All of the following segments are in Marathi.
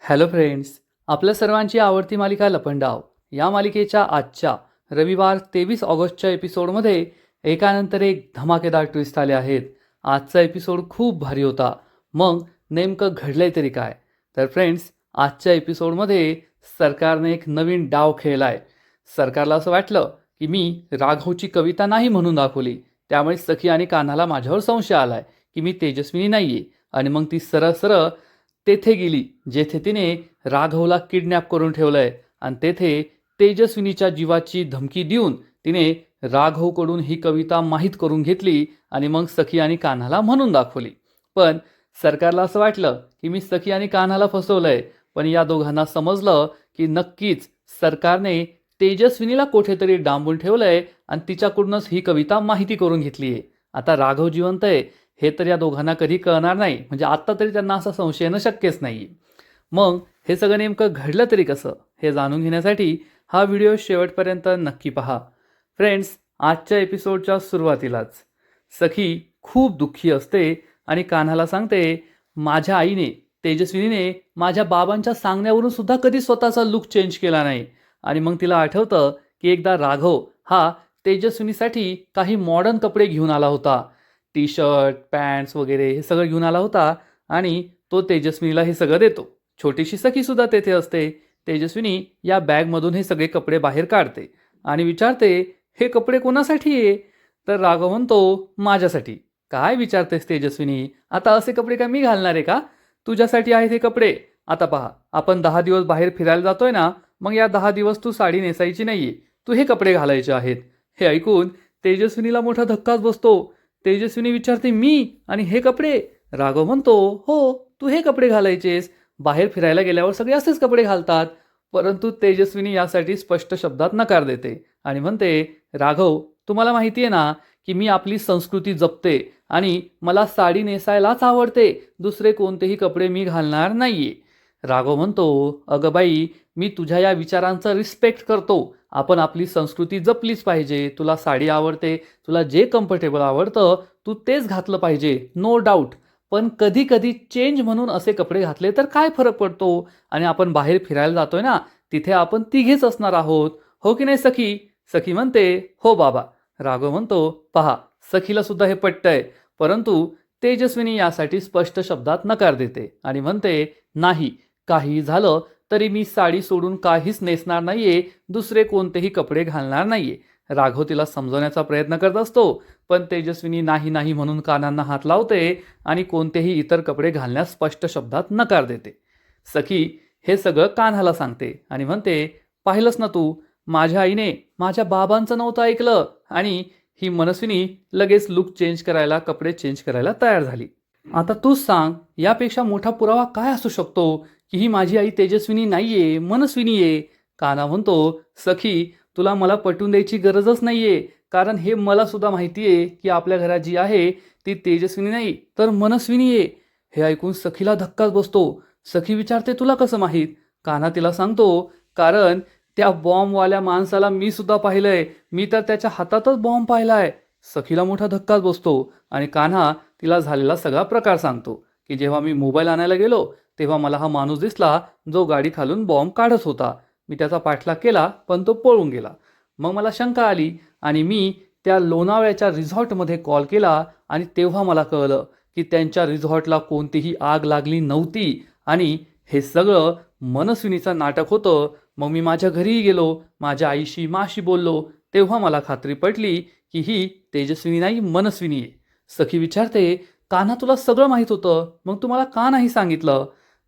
हॅलो फ्रेंड्स, आपल्या सर्वांची आवडती मालिका लपंडाव या मालिकेच्या आजच्या रविवार 23 ऑगस्टच्या एपिसोडमध्ये एकानंतर एक धमाकेदार ट्विस्ट आले आहेत. आजचा एपिसोड खूप भारी होता. मग नेमकं घडलंय तरी काय? तर फ्रेंड्स, आजच्या एपिसोडमध्ये सरकारने एक नवीन डाव खेळलाय. सरकारला असं वाटलं की मी राघवची कविता नाही म्हणून दाखवली, त्यामुळे सखी आणि कान्हाला माझ्यावर संशय आलाय की मी तेजस्विनी नाहीये. आणि मग ती सरळ सरळ तेथे गेली जेथे तिने राघवला किडनॅप करून ठेवलंय आणि तेथे तेजस्विनीच्या जीवाची धमकी देऊन तिने राघवकडून ही कविता माहीत करून घेतली आणि मग सखी आणि कान्हाला म्हणून दाखवली. पण सरकारला असं वाटलं की मी सखी आणि कान्हाला फसवलंय, पण या दोघांना समजलं की नक्कीच सरकारने तेजस्विनीला कुठेतरी डांबून ठेवलंय आणि तिच्याकडूनच ही कविता माहिती करून घेतली आहे. आता राघव जिवंत आहे हे तर या दोघांना कधी कळणार नाही, म्हणजे आत्ता तरी त्यांना असा संशय येणं शक्यच नाही. मग हे सगळं नेमकं घडलं तरी कसं हे जाणून घेण्यासाठी हा व्हिडिओ शेवटपर्यंत नक्की पहा. फ्रेंड्स, आजच्या एपिसोडच्या सुरुवातीलाच सखी खूप दुःखी असते आणि कान्हाला सांगते, माझ्या आईने तेजस्विनीने माझ्या बाबांच्या सांगण्यावरून सुद्धा कधी स्वतःचा लुक चेंज केला नाही. आणि मग तिला आठवतं की एकदा राघव हा तेजस्विनीसाठी काही मॉडर्न कपडे घेऊन आला होता. टी शर्ट, पॅन्ट्स वगैरे हे सगळं घेऊन आला होता आणि तो तेजस्विनीला हे सगळं देतो. छोटीशी सखीसुद्धा तेथे असते. तेजस्विनी या बॅगमधून हे सगळे कपडे बाहेर काढते आणि विचारते, हे कपडे कोणासाठी आहे? तर राघव म्हणतो, माझ्यासाठी. काय विचारतेस तेजस्विनी? आता असे कपडे काय मी घालणार आहे का? तुझ्यासाठी आहेत हे कपडे. आता पहा, आपण 10 दिवस बाहेर फिरायला जातोय ना, मग या 10 दिवस तू साडी नेसायची नाहीये, तू हे कपडे घालायचे आहेत. हे ऐकून तेजस्विनीला मोठा धक्काच बसतो. तेजस्विनी विचारते, मी आणि हे कपडे? राघव म्हणतो, हो, तू हे कपडे घालायचेस. बाहेर फिरायला गेल्यावर सगळे असेच कपडे घालतात. परंतु तेजस्विनी यासाठी स्पष्ट शब्दात नकार देते आणि म्हणते, राघव, तुम्हाला माहिती आहे ना की मी आपली संस्कृती जपते आणि मला साडी नेसायलाच आवडते. दुसरे कोणतेही कपडे मी घालणार नाहीये. राघव म्हणतो, अगं बाई, मी तुझ्या या विचारांचा रिस्पेक्ट करतो. आपण आपली संस्कृती जपलीच पाहिजे. तुला साडी आवडते, तुला जे कम्फर्टेबल आवडतं तू तेच घातलं पाहिजे, नो डाऊट. पण कधी कधी चेंज म्हणून असे कपडे घातले तर काय फरक पडतो? आणि आपण बाहेर फिरायला जातोय ना, तिथे आपण तिघेच असणार आहोत, हो की नाही सखी? सखी म्हणते, हो बाबा. राघव म्हणतो, पहा, सखीला सुद्धा हे पटतंय. परंतु तेजस्विनी यासाठी स्पष्ट शब्दात नकार देते आणि म्हणते, नाही, काही झालं तरी मी साडी सोडून काहीच नेसणार नाहीये, दुसरे कोणतेही कपडे घालणार नाहीये. राघव तिला समजवण्याचा प्रयत्न करत असतो, पण तेजस्विनी नाही नाही म्हणून कानांना हात लावते आणि कोणतेही इतर कपडे घालण्यास स्पष्ट शब्दात नकार देते. सखी हे सगळं कान्हाला सांगते आणि म्हणते, पाहिलंस ना तू, माझ्या आईने माझ्या बाबांचं नव्हतं ऐकलं आणि ही मनस्विनी लगेच लुक चेंज करायला, कपडे चेंज करायला तयार झाली. आता तूच सांग, यापेक्षा मोठा पुरावा काय असू शकतो की ही माझी आई तेजस्विनी नाहीये, मनस्विनी आहे? कान्हा म्हणतो, सखी, तुला मला पटवून द्यायची गरजच नाहीये, कारण हे मला सुद्धा माहिती आहे की आपल्या घरात जी आहे ती तेजस्विनी नाही तर मनस्विनी आहे. हे ऐकून सखीला धक्काच बसतो. सखी विचारते, तुला कसं माहीत? कान्हा तिला सांगतो, कारण त्या बॉम्बवाल्या माणसाला मी सुद्धा पाहिलंय, मी तर त्याच्या हातातच बॉम्ब पाहिलाय. सखीला मोठा धक्काच बसतो आणि कान्हा तिला झालेला सगळा प्रकार सांगतो की जेव्हा मी मोबाईल आणायला गेलो तेव्हा मला हा माणूस दिसला जो गाडी खालून बॉम्ब काढत होता. मी त्याचा पाठलाग केला पण तो पळून गेला. मग मला शंका आली आणि मी त्या लोणावळ्याच्या रिझॉर्टमध्ये कॉल केला आणि तेव्हा मला कळलं की त्यांच्या रिझॉर्टला कोणतीही आग लागली नव्हती आणि हे सगळं मनस्विनीचं नाटक होतं. मग मी माझ्या घरीही गेलो, माझ्या आईशी माशी बोललो, तेव्हा मला खात्री पटली की ही तेजस्विनी नाही, मनस्विनी आहे. सखी विचारते, कान्हा, तुला सगळं माहीत होतं, मग तू मला का नाही सांगितलं?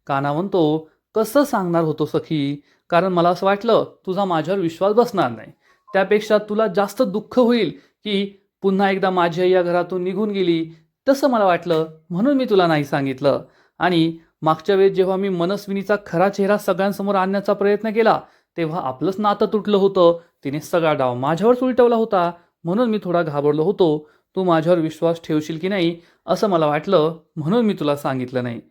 कान्हा म्हणतो, कसं सांगणार होतो सखी, कारण मला असं वाटलं तुझा माझ्यावर विश्वास बसणार नाही. त्यापेक्षा तुला जास्त दुःख होईल की पुन्हा एकदा माझी आई या घरातून निघून गेली, तसं मला वाटलं, म्हणून मी तुला नाही सांगितलं. आणि मागच्या वेळेस जेव्हा मी मनस्विनीचा खरा चेहरा सगळ्यांसमोर आणण्याचा प्रयत्न केला तेव्हा आपलंच नातं तुटलं होतं. तिने सगळा डाव माझ्यावर उलटवला होता, म्हणून मी थोडा घाबरलो होतो. तू माझ्यावर विश्वास ठेवशील की नाही असं मला वाटलं, म्हणून मी तुला सांगितलं नाही.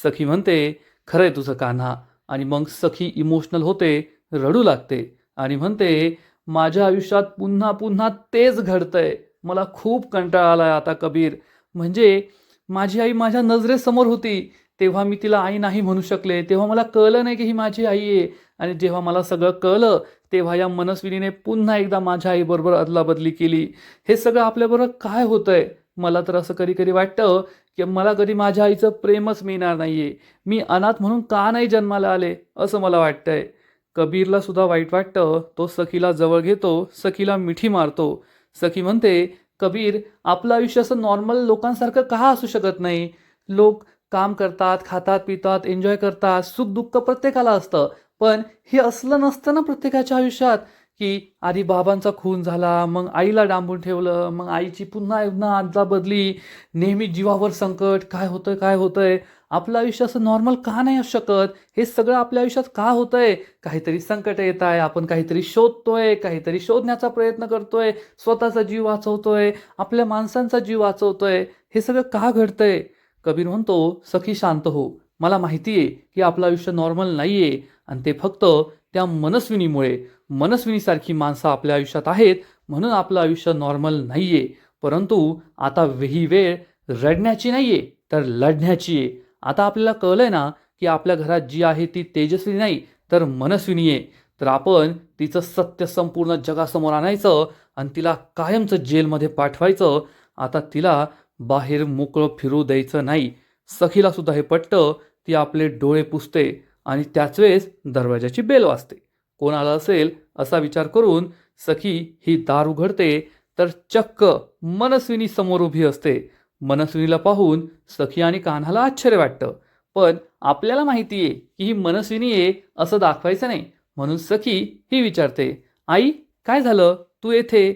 सखी म्हणते, खरंय तुझं कान्हा. आणि मग सखी इमोशनल होते, रडू लागते आणि म्हणते, माझ्या आयुष्यात पुन्हा पुन्हा तेच घडतंय. मला खूप कंटाळा आलाय आता कबीर. म्हणजे माझी आई माझ्या नजरेसमोर होती, तेव्हा मी तिला आई नाही म्हणू शकले, तेव्हा मला कळलं नाही की ही माझी आई आहे. आणि जेव्हा मला सगळं कळलं तेव्हा या मनस्विनीने पुन्हा एकदा माझ्या आईबरोबर अदलाबदली केली. हे सगळं आपल्याबरोबर काय होतंय? मला तर असं कधी कधी वाटतं की मला कधी माझ्या आईचं प्रेमच मिळणार नाहीये. मी अनाथ म्हणून का नाही जन्माला आले असं मला वाटतंय. कबीरला सुद्धा वाईट वाटतं. तो सखीला जवळ घेतो, सखीला मिठी मारतो. सखी म्हणते, कबीर, आपलं आयुष्य असं नॉर्मल लोकांसारखं का असू शकत नाही? लोक काम करतात, खातात, पितात, एन्जॉय करतात, सुख दुःख प्रत्येकाला असतं. पण हे असलं नसतं ना प्रत्येकाच्या आयुष्यात, की आधी बाबांचा खून झाला, मग आईला डांबून ठेवलं, मग आईची पुन्हा अदला बदली, नेहमी जीवावर संकट, काय होतंय काय होतंय. आपलं आयुष्य असं नॉर्मल का नाही असू शकत? हे सगळं आपल्या आयुष्यात का होतंय? काहीतरी संकट येत आहे, आपण काहीतरी शोधतोय, काहीतरी शोधण्याचा प्रयत्न करतोय, स्वतःचा जीव वाचवतोय, आपल्या माणसांचा जीव वाचवतोय. हे सगळं का घडतंय? कबीर म्हणतो, सखी शांत हो. मला माहिती आहे की आपलं आयुष्य नॉर्मल नाही आहे आणि ते फक्त त्या मनस्विनीमुळे, मनस्विनीसारखी माणसं आपल्या आयुष्यात आहेत म्हणून आपलं आयुष्य नॉर्मल नाही आहे. परंतु आता ही वेळ रडण्याची नाही आहे तर लढण्याची आहे. आता आपल्याला कळलंय ना की आपल्या घरात जी आहे ती तेजस्विनी नाही तर मनस्विनी आहे. तर आपण तिचं सत्य संपूर्ण जगासमोर आणायचं आणि तिला कायमचं जेलमध्ये पाठवायचं. आता तिला बाहेर मोकळं फिरू द्यायचं नाही. सखीला सुद्धा हे पटतं. ती आपले डोळे पुसते आणि त्याच वेळेस दरवाजाची बेल वाजते. कोण आलं असेल असा विचार करून सखी ही दार उघडते तर चक्क मनस्विनी समोर उभी असते. मनस्विनीला पाहून सखी आणि कान्हाला आश्चर्य वाटतं. पण आपल्याला माहिती आहे की ही मनस्विनी आहे असं दाखवायचं नाही. म्हणून सखी ही विचारते, आई, काय झालं, तू येथे?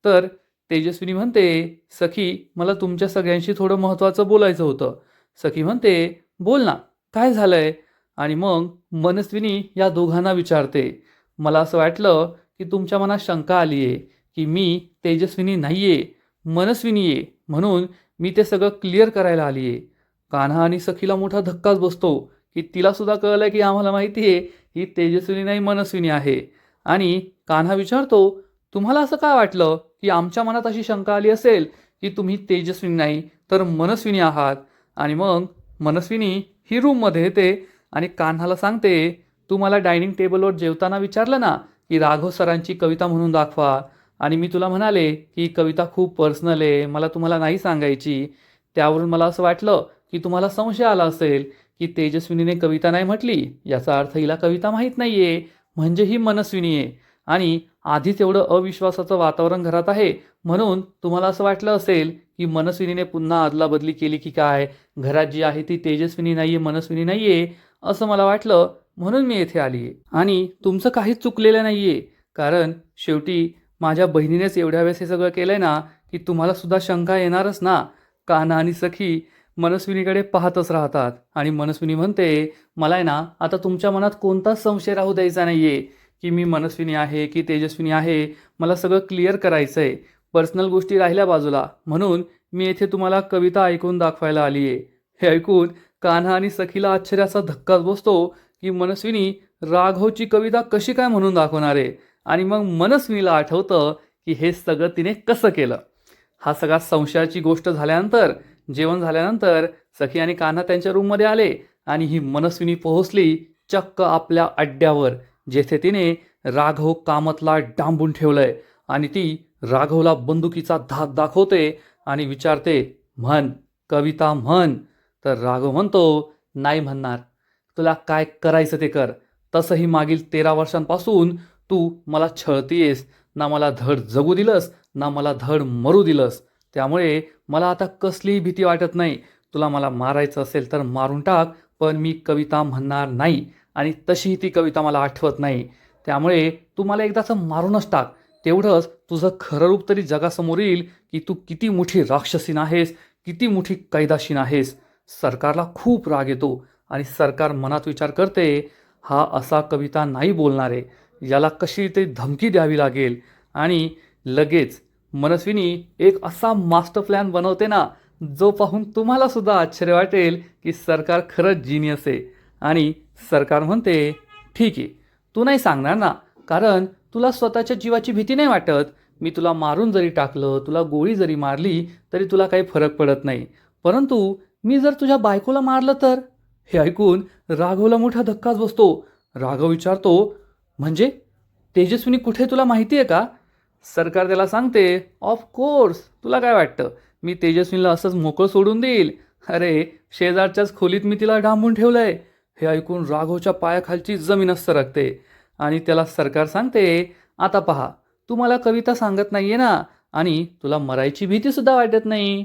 तर तेजस्विनी म्हणते, सखी, मला तुमच्या सगळ्यांशी थोडं महत्त्वाचं बोलायचं होतं. सखी म्हणते, बोल ना, काय झालंय? आणि मग मनस्विनी या दोघांना विचारते, मला असं वाटलं की तुमच्या मनात शंका आली आहे की मी तेजस्विनी नाही आहे, मनस्विनी आहे, म्हणून मी ते सगळं क्लिअर करायला आली आहे. कान्हा आणि सखीला मोठा धक्काच बसतो की तिला सुद्धा कळलं की आम्हाला माहिती आहे ही तेजस्विनी नाही मनस्विनी आहे. आणि कान्हा विचारतो, तुम्हाला असं काय वाटलं की आमच्या मनात अशी शंका आली असेल की तुम्ही तेजस्विनी नाही तर मनस्विनी आहात? आणि मग मनस्विनी ही रूममध्ये येते आणि कान्हाला सांगते, तू मला डायनिंग टेबलवर जेवताना विचारलं ना की राघव सरांची कविता म्हणून दाखवा, आणि मी तुला म्हणाले की ही कविता खूप पर्सनल आहे, मला तुम्हाला नाही सांगायची. त्यावरून मला असं वाटलं की तुम्हाला संशय आला असेल की तेजस्विनीने कविता नाही म्हटली, याचा अर्थ हिला कविता माहीत नाही आहे, म्हणजे ही मनस्विनी आहे. आणि आधीच एवढं अविश्वासाचं वातावरण घरात आहे म्हणून तुम्हाला असं वाटलं असेल की मनस्विनीने पुन्हा अदलाबदली केली की काय, घरात जी आहे ती तेजस्विनी नाही आहे, मनस्विनी नाही आहे, असं मला वाटलं म्हणून मी येथे आली आहे. आणि तुमचं काहीच चुकलेलं नाही आहे, कारण शेवटी माझ्या बहिणीनेच एवढ्या वेळेस हे सगळं केलं आहे ना की तुम्हाला सुद्धा शंका येणारच ना. कान्हा आणि सखी मनस्विनीकडे पाहतच राहतात आणि मनस्विनी म्हणते, मला आहे ना आता तुमच्या मनात कोणताच संशय राहू द्यायचा नाही आहे की मी मनस्विनी आहे की तेजस्विनी आहे. मला सगळं क्लिअर करायचं आहे. पर्सनल गोष्टी राहिल्या बाजूला, म्हणून मी येथे तुम्हाला कविता ऐकून दाखवायला आली आहे. हे ऐकून कान्हा आणि सखीला आश्चर्याचा धक्काच बसतो की मनस्विनी राघवची कविता कशी काय म्हणून दाखवणार आहे. आणि मग मनस्विनीला आठवतं की हे सगळं तिने कसं केलं. हा सगळा संशयाची गोष्ट झाल्यानंतर, जेवण झाल्यानंतर सखी आणि कान्हा त्यांच्या रूममध्ये आले आणि ही मनस्विनी पोहोचली चक्क आपल्या अड्ड्यावर, जेथे तिने राघव कामतला डांबून ठेवलंय. आणि ती राघवला बंदुकीचा धाक दाखवते आणि विचारते, म्हण, कविता म्हण. तर राघव म्हणतो, नाही म्हणणार, तुला काय करायचं ते कर. तसंही मागील 13 वर्षांपासून तू मला छळतीयस, ना मला धड जगू दिलंस ना मला धड मरू दिलंस. त्यामुळे मला आता कसलीही भीती वाटत नाही. तुला मला मारायचं असेल तर मारून टाक, पण मी कविता म्हणणार नाही. आणि तशीही ती कविता मला आठवत नाही. त्यामुळे तू मला एकदाचं मारूनच टाक, तेवढंच तुझं खरं रूप तरी जगासमोर येईल की तू किती मोठी राक्षसीन आहेस, किती मोठी कैदाशीन आहेस. सरकारला खूप राग येतो आणि सरकार मनात विचार करते, हा असा कविता नाही बोलणार आहे, याला कशी ते धमकी द्यावी लागेल. आणि लगेच मनस्विनी एक असा मास्टर प्लॅन बनवते ना, जो पाहून तुम्हाला सुद्धा आश्चर्य वाटेल की सरकार खरंच जिनियस आहे. आणि सरकार म्हणते, ठीक आहे, तू नाही सांगणार ना, कारण तुला स्वतःच्या जीवाची भीती नाही वाटत. मी तुला मारून जरी टाकलं, तुला गोळी जरी मारली तरी तुला काही फरक पडत नाही. परंतु मी जर तुझ्या बायकोला मारलं तर? हे ऐकून राघवला मोठा धक्काच बसतो. राघव विचारतो, म्हणजे तेजस्विनी कुठे तुला माहिती आहे का? सरकार त्याला सांगते, ऑफ कोर्स, तुला काय वाटतं मी तेजस्विनीला असंच मोकळं सोडून देईल? अरे, शेजारच्याच खोलीत मी तिला डांबून ठेवलंय. हे ऐकून राघवच्या पायाखालची जमीनच सरकते आणि त्याला सरकार सांगते, आता पहा, तू मला कविता सांगत नाहीये ना आणि तुला मरायची भीती सुद्धा वाटत नाही.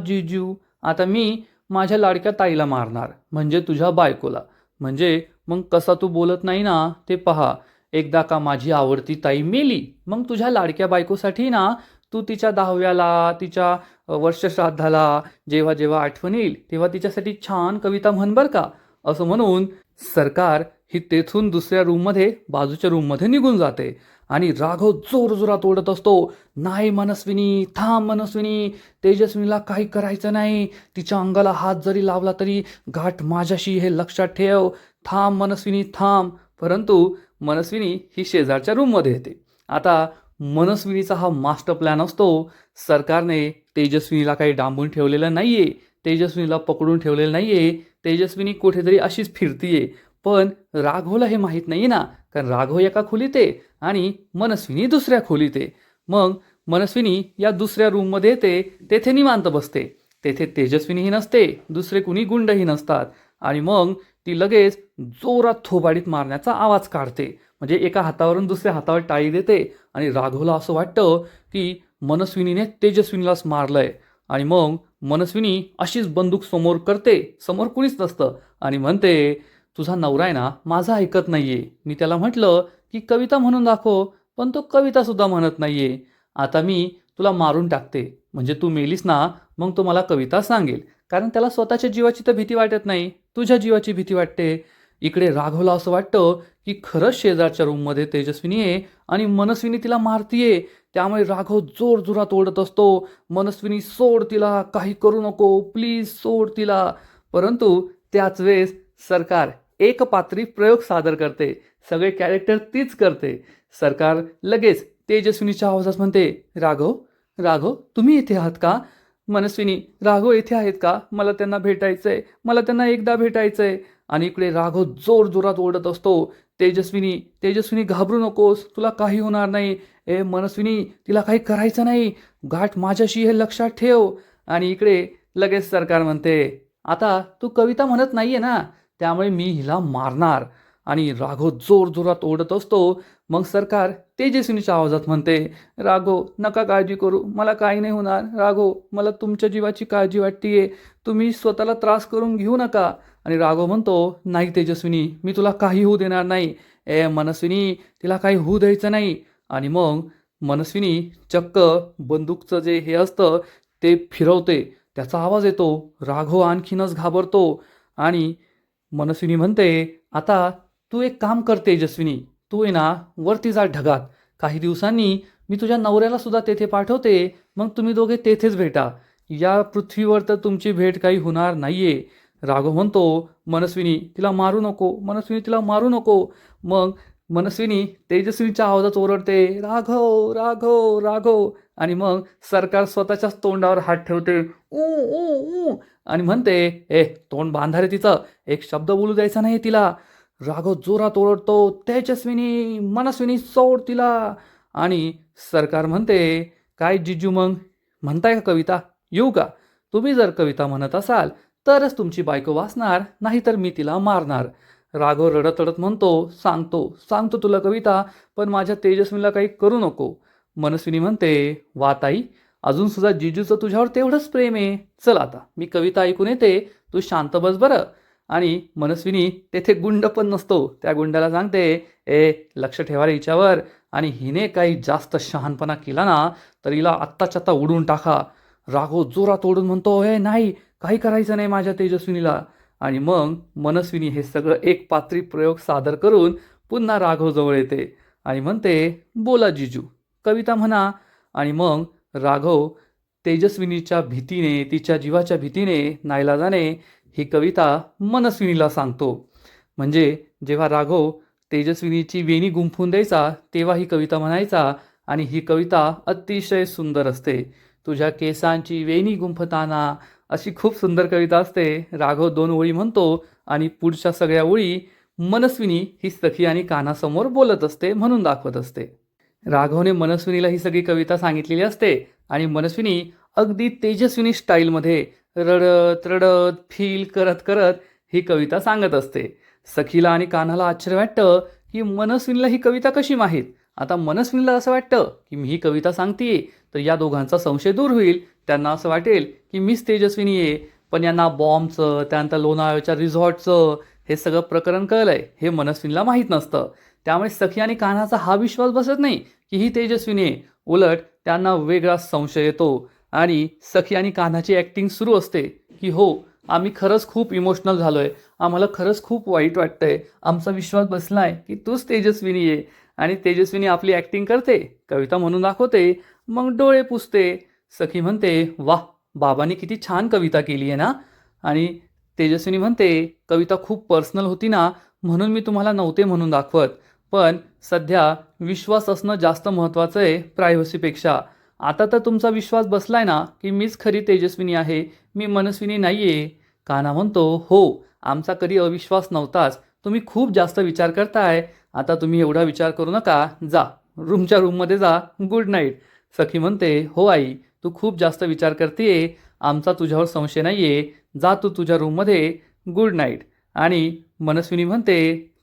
जिजू, आता मी माझ्या लाडक्या ताईला मारणार, म्हणजे तुझ्या बायकोला. म्हणजे मग कसा तू बोलत नाही ना ते पहा. एकदा का माझी आवडती ताई मेली, मग तुझ्या लाडक्या बायकोसाठी ना तू तिच्या 10व्याला, तिच्या वर्षश्राद्धाला जेव्हा जेव्हा आठवण येईल तेव्हा तिच्यासाठी छान कविता म्हण बर का. असं म्हणून सरकार ही तेथून दुसऱ्या रूममध्ये, बाजूच्या रूममध्ये निघून जाते आणि राघव जोरजोरात ओढत असतो, नाही मनस्विनी, थांब मनस्विनी, तेजस्विनीला काही करायचं नाही, तिच्या अंगाला हात जरी लावला तरी गाठ माझ्याशी, हे लक्षात ठेव, थांब मनस्विनी थांब. परंतु मनस्विनी ही शेजारच्या रूममध्ये येते. आता मनस्विनीचा हा मास्टर प्लॅन असतो. सरकारने तेजस्विनीला काही डांबून ठेवलेलं नाहीये, तेजस्विनीला पकडून ठेवलेलं नाहीये, तेजस्विनी कुठेतरी अशीच फिरतीये. पण राघवला हे माहीत नाही ना, कारण राघव एका खोलीत आहे आणि मनस्विनी दुसऱ्या खोलीत आहे. मग मनस्विनी या दुसऱ्या रूममध्ये येते, तेथे निवांत बसते. तेथे तेजस्विनीही नसते, दुसरे कुणी गुंडही नसतात. आणि मग ती लगेच जोरात थोबाडीत मारण्याचा आवाज काढते. म्हणजे एका हातावरून दुसऱ्या हातावर टाळी देते आणि राघवला असं वाटतं की मनस्विनीने तेजस्विनीलाच मारलंय. आणि मग मनस्विनी अशीच बंदूक समोर करते, समोर कुणीच नसतं, आणि म्हणते, तुझा नवरा आहे ना माझा ऐकत नाहीये. मी त्याला म्हटलं की कविता म्हणून दाखव, पण तो कविता सुद्धा म्हणत नाहीये. आता मी तुला मारून टाकते, म्हणजे तू मेलीस ना मग तो मला कविता सांगेल. कारण त्याला स्वतःच्या जीवाची तर भीती वाटत नाही, तुझ्या जीवाची भीती वाटते. इकडे राघवला असं वाटतं की खरंच शेजारच्या रूममध्ये तेजस्विनी आहे आणि मनस्विनी तिला मारतीये. त्यामुळे राघव जोरजोरात ओढत असतो, मनस्विनी सोड तिला, काही करू नको, प्लीज सोड तिला. परंतु त्याच वेळेस सरकार एक पात्री प्रयोग सादर करते. सगळे कॅरेक्टर तीच करते. सरकार लगेच तेजस्विनीच्या आवाजात म्हणते, राघव, राघव तुम्ही इथे आहात का? मनस्विनी, राघव येथे आहेत का? मला त्यांना भेटायचंय, मला त्यांना एकदा भेटायचंय. आणि इकडे राघव जोरजोरात ओढत असतो, तेजस्विनी, तेजस्विनी घाबरू नकोस, तुला काही होणार नाही. ए मनस्विनी, तिला काही करायचं नाही, गाठ माझ्याशी, हे लक्षात ठेव. आणि इकडे लगेच सरकार म्हणते, आता तू कविता म्हणत नाहीये ना, त्यामुळे मी हिला मारणार. आणि राघव जोरजोरात ओढत असतो. मग सरकार तेजस्विनीच्या आवाजात म्हणते, राघव नका काळजी करू, मला काही नाही होणार. राघव, मला तुमच्या जीवाची काळजी वाटतीये, तुम्ही स्वतःला त्रास करून घेऊ नका. आणि राघव म्हणतो, नाही तेजस्विनी, मी तुला काही होऊ देणार नाही. ए मनस्विनी, तिला काही होऊ द्यायचं नाही. आणि मग मनस्विनी चक्क बंदूकचं जे हे असतं ते फिरवते, त्याचा आवाज येतो. राघव आणखीनच घाबरतो आणि मनस्विनी म्हणते, आता तू एक काम कर तेजस्विनी, तू आहे ना वरती जा ढगात, काही दिवसांनी मी तुझ्या नवऱ्याला सुद्धा तेथे पाठवते, मग तुम्ही दोघे तेथेच भेटा. या पृथ्वीवर तर तुमची भेट काही होणार नाहीये. राघव म्हणतो, मनस्विनी तिला मारू नको, मनस्विनी तिला मारू नको. मग मनस्विनी तेजस्विनीच्या आवाजात ओरडते, राघव, राघव, राघव. आणि मग सरकार स्वतःच्याच तोंडावर हात ठेवते, ऊ ऊ ऊ, आणि म्हणते, ए तोंड बांधा रे तिचं, एक शब्द बोलू द्यायचा नाही तिला. राघव जोरात ओरडतो, तेजस्विनी, मनस्विनी सोड तिला. आणि सरकार म्हणते, काय जिजू मग म्हणताय का कविता, येऊ का? तुम्ही जर कविता म्हणत असाल तरच तुमची बायको वाचणार, नाहीतर मी तिला मारणार. राघव रडत रडत म्हणतो, सांगतो सांगतो तुला कविता, पण माझ्या तेजस्विनीला काही करू नको. मनस्विनी म्हणते, वा ताई, अजून सुद्धा जिजूचं तुझ्यावर तेवढंच प्रेम आहे. चल आता मी कविता ऐकून येते, तू शांत बस बरं. आणि मनस्विनी तेथे गुंड पण नसतो, त्या गुंडाला सांगते, ए लक्ष ठेवा रे हिच्यावर, आणि हिने काही जास्त शहाणपणा केला ना तर हिला आत्ताच्या आत्ता उडून टाका. राघव जोरात ओढून म्हणतो, हे नाही, काही करायचं नाही माझ्या तेजस्विनीला. आणि मग मनस्विनी हे सगळं एक पात्री प्रयोग सादर करून पुन्हा राघव जवळ येते आणि म्हणते, बोला जिजू, कविता म्हणा. आणि मग राघव तेजस्विनीच्या भीतीने, तिच्या जीवाच्या भीतीने नाईलाजाने ही कविता मनस्विनीला सांगतो. म्हणजे जेव्हा राघव तेजस्विनीची वेणी गुंफून द्यायचा तेव्हा ही कविता म्हणायचा. आणि ही कविता अतिशय सुंदर असते. तुझ्या केसांची वेणी गुंफताना, अशी खूप सुंदर कविता असते. राघव 2 ओळी म्हणतो आणि पुढच्या सगळ्या ओळी मनस्विनी ही सखी आणि कान्हासमोर बोलत असते म्हणून दाखवत असते. राघवने मनस्विनीला ही सगळी कविता सांगितलेली असते आणि मनस्विनी अगदी तेजस्विनी स्टाईलमध्ये रडत रडत फील करत करत ही कविता सांगत असते. सखीला आणि कान्हाला आश्चर्य वाटतं की मनस्विनीला ही कविता कशी माहीत. आता मनस्विनीला असं वाटतं की मी ही कविता सांगतेय तर या दोघांचा संशय दूर होईल. त्यांना असं वाटेल की मीच तेजस्विनी आहे. पण यांना बॉम्बचं त्यानंतर लोणावळ्याच्या रिझॉर्टचं हे सगळं प्रकरण कळलंय हे मनस्विनीला माहीत नसतं. त्यामुळे सखी आणि कान्हाचा हा विश्वास बसत नाही की ही तेजस्विनी आहे. उलट त्यांना वेगळाच संशय येतो आणि सखी आणि कान्हाची ॲक्टिंग सुरू असते की हो आम्ही खरंच खूप इमोशनल झालोय, आम्हाला खरंच खूप वाईट वाटतंय, आमचा विश्वास बसलाय की तूच तेजस्विनी आहे. आणि तेजस्विनी आपली ॲक्टिंग करते, कविता म्हणून दाखवते, मग डोळे पुसते. सखी म्हणते वाह बाबांनी किती छान कविता केली आहे ना. आणि तेजस्विनी म्हणते कविता खूप पर्सनल होती ना म्हणून मी तुम्हाला नव्हते म्हणून दाखवत. पण सध्या विश्वास असणं जास्त महत्त्वाचं आहे प्रायव्हसीपेक्षा. आता तर तुमचा विश्वास बसलाय ना की मीच खरी तेजस्विनी आहे, मी मनस्विनी नाही आहे. कान्हा म्हणतो हो आमचा कधी अविश्वास नव्हताच, तुम्ही खूप जास्त विचार करताय. आता तुम्ही एवढा विचार करू नका, जा रूमच्या रूममध्ये जा, गुड नाईट. सखी म्हणते हो आई तू खूप जास्त विचार करतेय, आमचा तुझ्यावर संशय नाही आहे, जा तू तुझ्या रूममध्ये, गुड नाईट. आणि मनस्विनी म्हणते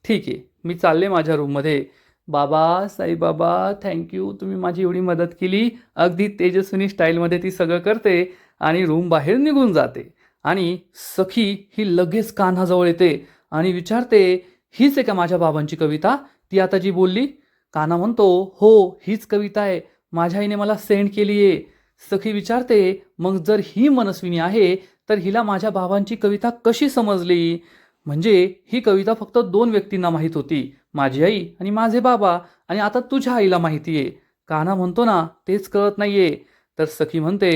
ठीक आहे मी चालले माझ्या रूममध्ये. बाबा साईबाबा थँक्यू, तुम्ही माझी एवढी मदत केली. अगदी तेजस्विनी स्टाईलमध्ये ती सगळं करते आणि रूम बाहेर निघून जाते. आणि सखी ही लगेच कान्हाजवळ येते आणि विचारते हीच आहे का माझ्या बाबांची कविता, ती आता जी बोलली. कान्हा म्हणतो हो हीच कविता आहे, माझ्या आईने मला सेंड केली आहे. सखी विचारते मग जर ही मनस्विनी आहे तर हिला माझ्या बाबांची कविता कशी समजली. म्हणजे ही कविता फक्त दोन व्यक्तींना माहीत होती, माझी आई आणि माझे बाबा, आणि आता तुझ्या आईला माहिती आहे. कान्हा म्हणतो ना तेच कळत नाहीये. तर सखी म्हणते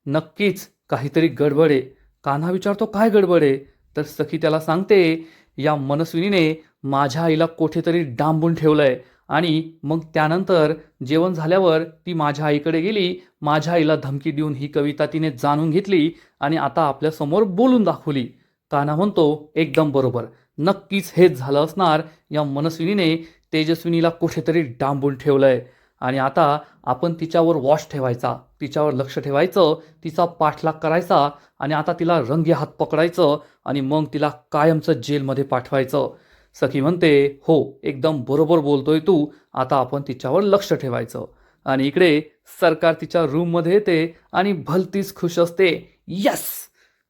नक्कीच काहीतरी गडबड आहे. कान्हा विचारतो काय गडबड आहे. तर सखी त्याला सांगते या मनस्विनीने माझ्या आईला कुठेतरी डांबून ठेवलंय आणि मग त्यानंतर जेवण झाल्यावर ती माझ्या आईकडे गेली, माझ्या आईला धमकी देऊन ही कविता तिने जाणून घेतली आणि आता आपल्यासमोर बोलून दाखवली. कान्हा म्हणतो एकदम बरोबर, नक्कीच हेच झालं असणार. या मनस्विनीने तेजस्विनीला कुठेतरी डांबून ठेवलंय आणि आता आपण तिच्यावर वॉच ठेवायचा, तिच्यावर लक्ष ठेवायचं, तिचा पाठलाग करायचा आणि आता तिला रंगे हात पकडायचं आणि मग तिला कायमचं जेलमध्ये पाठवायचं. सखी म्हणते हो एकदम बरोबर बोलतोय तू, आता आपण तिच्यावर लक्ष ठेवायचं. आणि इकडे सरकार तिच्या रूममध्ये येते आणि भलतीच खुश असते. यस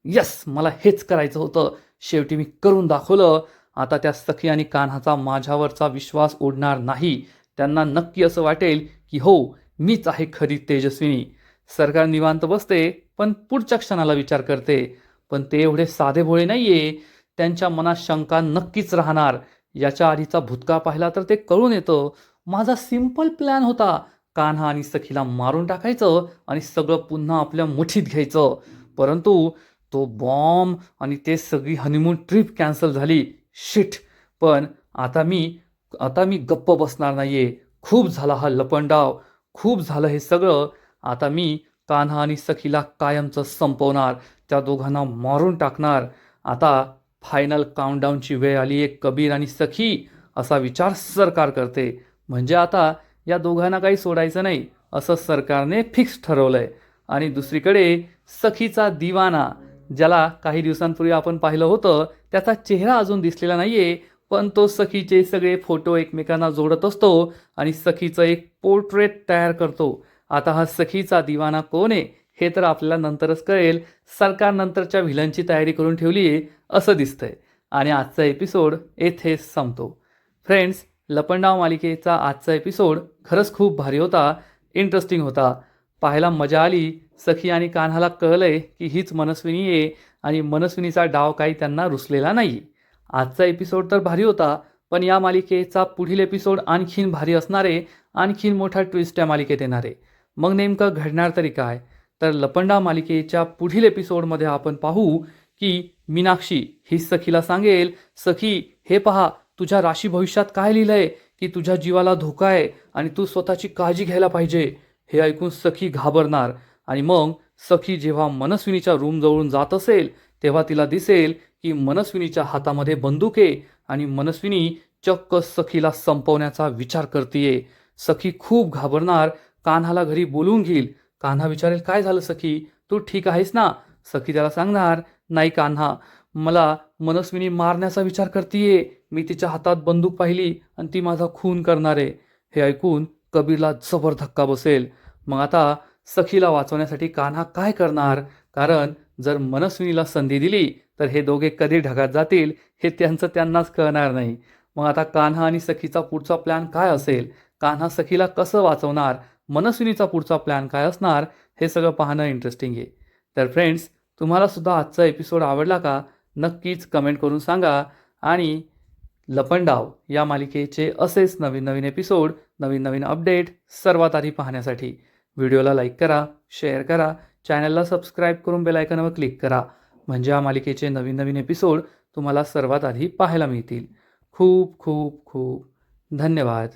यस मला हेच करायचं होतं, शेवटी मी करून दाखवलं. आता त्या सखी आणि कान्हाचा माझ्यावरचा विश्वास उडणार नाही. त्यांना नक्की असं वाटेल की हो मीच आहे खरी तेजस्विनी. सरकार निवांत बसते पण पुढच्या क्षणाला विचार करते. पण ते एवढे साधे भोळे नाहीये, त्यांच्या मनात शंका नक्कीच राहणार. याच्या आधीचा भूतकाळ पाहिला तर ते कळून येतं. माझा सिंपल प्लॅन होता, कान्हा आणि सखीला मारून टाकायचं आणि सगळं पुन्हा आपल्या मुठीत घ्यायचं. परंतु तो बॉम्ब आणि ते सगळी हनीमून ट्रिप कॅन्सल झाली. शिट. पण आता मी गप्प बसणार नाहीये. खूप झाला हा लपंडाव, खूप झालं हे सगळं. आता मी कान्हा आणि सखीला कायमचं संपवणार, त्या दोघांना मारून टाकणार. आता फायनल काउंटडाऊनची वेळ आली आहे कबीर आणि सखी, असा विचार सरकार करते. म्हणजे आता या दोघांना काही सोडायचं नाही असं सरकारने फिक्स ठरवलंय. आणि दुसरीकडे सखीचा दिवाना, ज्याला काही दिवसांपूर्वी आपण पाहिलं होतं, त्याचा चेहरा अजून दिसलेला नाहीये, पण तो सखीचे सगळे फोटो एकमेकांना जोडत असतो आणि सखीचं एक पोर्ट्रेट तयार करतो. आता हा सखीचा दिवाना कोण आहे हे तर आपल्याला नंतरच कळेल. सरकार नंतरच्या व्हिलनची तयारी करून ठेवली आहे असं दिसतंय. आणि आजचा एपिसोड येथेच संपतो. फ्रेंड्स, लपंडाव मालिकेचा आजचा एपिसोड खरंच खूप भारी होता, इंटरेस्टिंग होता, पाहायला मजा आली. सखी आणि कान्हाला कळलंय की हीच मनस्विनी आहे आणि मनस्विनीचा डाव काही त्यांना रुसलेला नाही. आजचा एपिसोड तर भारी होता, पण या मालिकेचा पुढील एपिसोड आणखीन भारी असणार आहे. आणखीन मोठा ट्विस्ट या मालिकेत येणार आहे. मग नेमकं घडणार तरी काय, तर लपंडाव मालिकेच्या पुढील एपिसोडमध्ये आपण पाहू की मीनाक्षी ही सखीला सांगेल, सखी हे पहा तुझ्या राशी भविष्यात काय लिहिलंय की तुझ्या जीवाला धोका आहे आणि तू स्वतःची काळजी घ्यायला पाहिजे. हे ऐकून सखी घाबरणार आणि मग सखी जेव्हा मनस्विनीच्या रूम जवळून जात असेल तेव्हा तिला दिसेल की मनस्विनीच्या हातामध्ये बंदूक आहे आणि मनस्विनी चक्क सखीला संपवण्याचा विचार करतीये. सखी खूप घाबरणार, कान्हाला घरी बोलवून घेईल. कान्हा विचारेल, काय झालं सखी, तू ठीक आहेस ना? सखी त्याला सांगणार, नाही कान्हा, मला मनस्विनी मारण्याचा विचार करतीये. मी तिच्या हातात बंदूक पाहिली आणि ती माझा खून करणार आहे. हे ऐकून कबीरला जबर धक्का बसेल. मग आता सखीला वाचवण्यासाठी कान्हा काय करणार? कारण जर मनस्विनीला संधी दिली तर हे दोघे कधी ढगात जातील हे त्यांनाच कळणार नाही. मग आता कान्हा आणि सखीचा पुढचा प्लॅन काय असेल? कान्हा सखीला कसं वाचवणार? मनस्विनीचा पुढचा प्लॅन काय असणार? हे सगळं पाहणं इंटरेस्टिंग आहे. तर फ्रेंड्स, तुम्हाला सुद्धा आजचा एपिसोड आवडला का? नक्कीच कमेंट करून सांगा. आणि लपंडाव या मालिकेचे असेच नवीन नवीन एपिसोड, नवीन नवीन अपडेट सर्वात आधी पाहण्यासाठी व्हिडिओला लाईक करा, शेअर करा, चॅनलला सबस्क्राईब करून बेल आयकॉनवर क्लिक करा. म्हणजे या मालिकेचे नवीन नवीन एपिसोड तुम्हाला सर्वात आधी पाहायला मिळतील. खूप खूप खूप धन्यवाद.